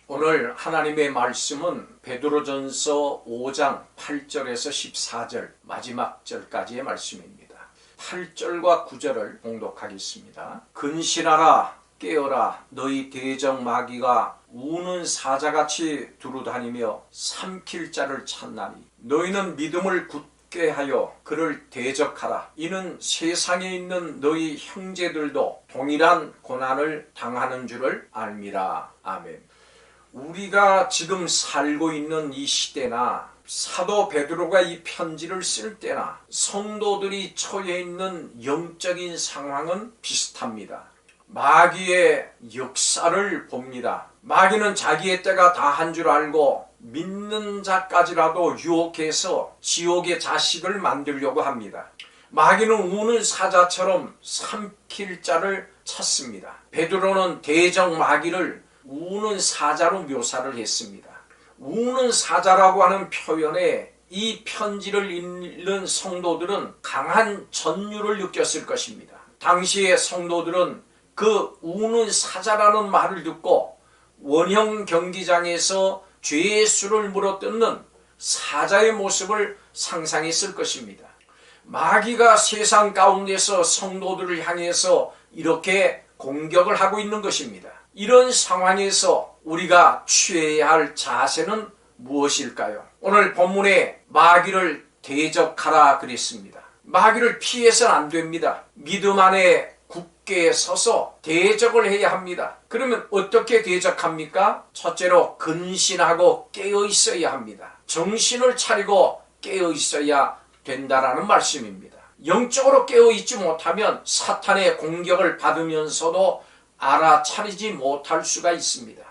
오늘 하나님의 말씀은 베드로전서 5장 8절에서 14절 마지막 절까지의 말씀입니다. 8절과 9절을 봉독하겠습니다. 근신하라 깨어라 너희 대적 마귀가 우는 사자같이 두루다니며 삼킬 자를 찾나니 너희는 믿음을 굳게 하여 그를 대적하라. 이는 세상에 있는 너희 형제들도 동일한 고난을 당하는 줄을 알미라. 아멘. 우리가 지금 살고 있는 이 시대나 사도 베드로가 이 편지를 쓸 때나 성도들이 처해 있는 영적인 상황은 비슷합니다. 마귀의 역사를 봅니다. 마귀는 자기의 때가 다한 줄 알고 믿는 자까지라도 유혹해서 지옥의 자식을 만들려고 합니다. 마귀는 우는 사자처럼 삼킬 자를 찾습니다. 베드로는 대적 마귀를 우는 사자로 묘사를 했습니다. 우는 사자라고 하는 표현에 이 편지를 읽는 성도들은 강한 전율을 느꼈을 것입니다. 당시의 성도들은 그 우는 사자라는 말을 듣고 원형 경기장에서 죄의 수를 물어뜯는 사자의 모습을 상상했을 것입니다. 마귀가 세상 가운데서 성도들을 향해서 이렇게 공격을 하고 있는 것입니다. 이런 상황에서 우리가 취해야 할 자세는 무엇일까요? 오늘 본문에 마귀를 대적하라 그랬습니다. 마귀를 피해서는 안 됩니다. 믿음 안에 굳게 서서 대적을 해야 합니다. 그러면 어떻게 대적합니까? 첫째로 근신하고 깨어 있어야 합니다. 정신을 차리고 깨어 있어야 된다라는 말씀입니다. 영적으로 깨어 있지 못하면 사탄의 공격을 받으면서도 알아차리지 못할 수가 있습니다.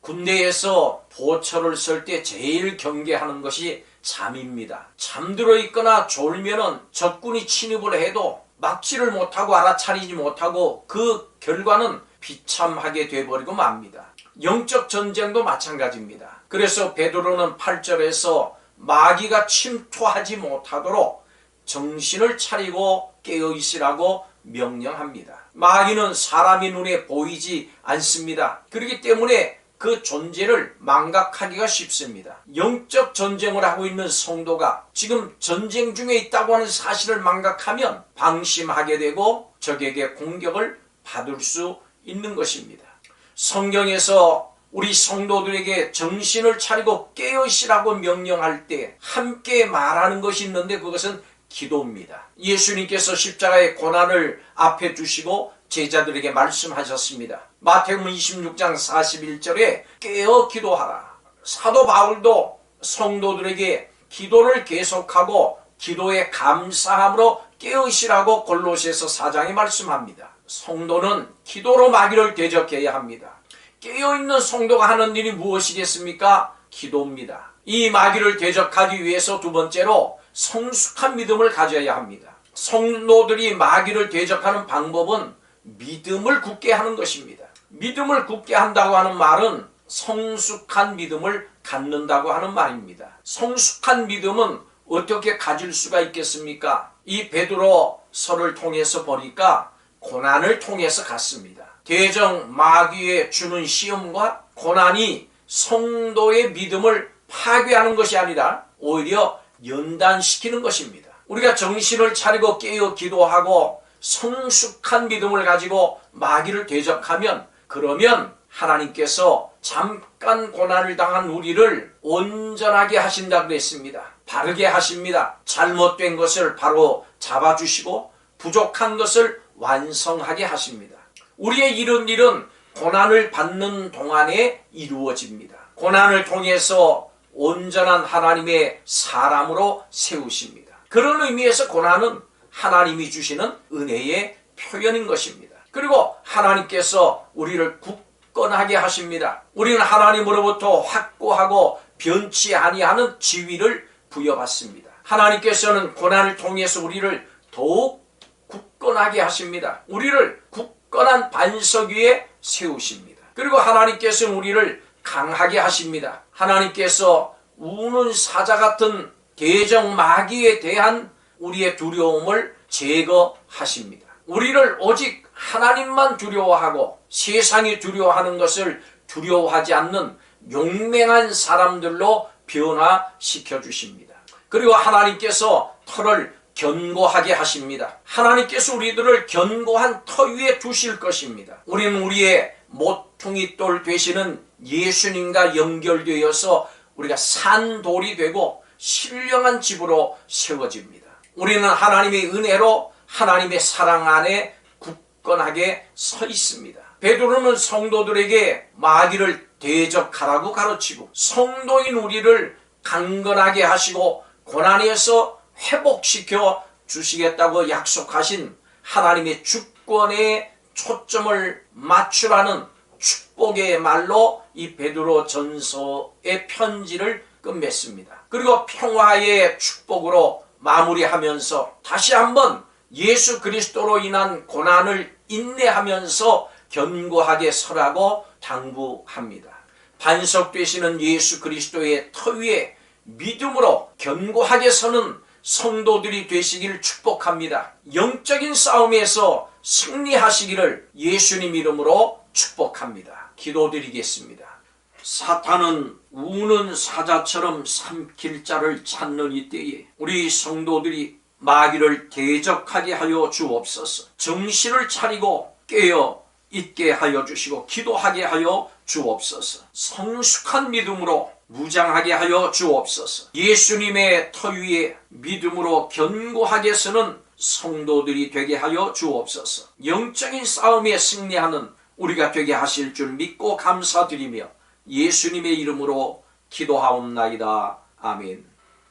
군대에서 보초를 설 때 제일 경계하는 것이 잠입니다. 잠들어 있거나 졸면은 적군이 침입을 해도 막지를 못하고 알아차리지 못하고 그 결과는 비참하게 돼버리고 맙니다. 영적 전쟁도 마찬가지입니다. 그래서 베드로는 8절에서 마귀가 침투하지 못하도록 정신을 차리고 깨어 있으라고 명령합니다. 마귀는 사람의 눈에 보이지 않습니다. 그렇기 때문에 그 존재를 망각하기가 쉽습니다. 영적 전쟁을 하고 있는 성도가 지금 전쟁 중에 있다고 하는 사실을 망각하면 방심하게 되고 적에게 공격을 받을 수 있는 것입니다. 성경에서 우리 성도들에게 정신을 차리고 깨어있으라고 명령할 때 함께 말하는 것이 있는데 그것은 기도입니다. 예수님께서 십자가의 고난을 앞에 두시고 제자들에게 말씀하셨습니다. 마태복음 26장 41절에 깨어 기도하라. 사도 바울도 성도들에게 기도를 계속하고 기도에 감사함으로 깨어있으라고 골로새서 4장에 말씀합니다. 성도는 기도로 마귀를 대적해야 합니다. 깨어있는 성도가 하는 일이 무엇이겠습니까? 기도입니다. 이 마귀를 대적하기 위해서 두 번째로 성숙한 믿음을 가져야 합니다. 성도들이 마귀를 대적하는 방법은 믿음을 굳게 하는 것입니다. 믿음을 굳게 한다고 하는 말은 성숙한 믿음을 갖는다고 하는 말입니다. 성숙한 믿음은 어떻게 가질 수가 있겠습니까? 이 베드로서를 통해서 보니까 고난을 통해서 갔습니다. 대적 마귀에 주는 시험과 고난이 성도의 믿음을 파괴하는 것이 아니라 오히려 연단시키는 것입니다. 우리가 정신을 차리고 깨어 기도하고 성숙한 믿음을 가지고 마귀를 대적하면 그러면 하나님께서 잠깐 고난을 당한 우리를 온전하게 하신다고 했습니다. 바르게 하십니다. 잘못된 것을 바로 잡아주시고 부족한 것을 완성하게 하십니다. 우리의 이런 일은 고난을 받는 동안에 이루어집니다. 고난을 통해서 온전한 하나님의 사람으로 세우십니다. 그런 의미에서 고난은 하나님이 주시는 은혜의 표현인 것입니다. 그리고 하나님께서 우리를 굳건하게 하십니다. 우리는 하나님으로부터 확고하고 변치 아니하는 지위를 부여받습니다. 하나님께서는 고난을 통해서 우리를 더욱 굳건하게 하십니다. 우리를 굳건한 반석 위에 세우십니다. 그리고 하나님께서는 우리를 강하게 하십니다. 하나님께서 우는 사자 같은 대적 마귀에 대한 우리의 두려움을 제거하십니다. 우리를 오직 하나님만 두려워하고 세상이 두려워하는 것을 두려워하지 않는 용맹한 사람들로 변화시켜 주십니다. 그리고 하나님께서 터를 견고하게 하십니다. 하나님께서 우리들을 견고한 터 위에 두실 것입니다. 우리는 우리의 모퉁이 돌 되시는 예수님과 연결되어서 우리가 산돌이 되고 신령한 집으로 세워집니다. 우리는 하나님의 은혜로 하나님의 사랑 안에 굳건하게 서 있습니다. 베드로는 성도들에게 마귀를 대적하라고 가르치고 성도인 우리를 강건하게 하시고 고난에서 회복시켜 주시겠다고 약속하신 하나님의 주권에 초점을 맞추라는 축복의 말로 이 베드로 전서의 편지를 끝맺습니다. 그리고 평화의 축복으로 마무리하면서 다시 한번 예수 그리스도로 인한 고난을 인내하면서 견고하게 서라고 당부합니다. 반석 되시는 예수 그리스도의 터 위에 믿음으로 견고하게 서는 성도들이 되시길 축복합니다. 영적인 싸움에서 승리하시기를 예수님 이름으로 축복합니다. 기도드리겠습니다. 사탄은 우는 사자처럼 삼킬 자를 찾는 이때에 우리 성도들이 마귀를 대적하게 하여 주옵소서. 정신을 차리고 깨어 있게 하여 주시고 기도하게 하여 주옵소서. 성숙한 믿음으로 무장하게 하여 주옵소서. 예수님의 터 위에 믿음으로 견고하게 서는 성도들이 되게 하여 주옵소서. 영적인 싸움에 승리하는 우리가 되게 하실 줄 믿고 감사드리며 예수님의 이름으로 기도하옵나이다. 아멘.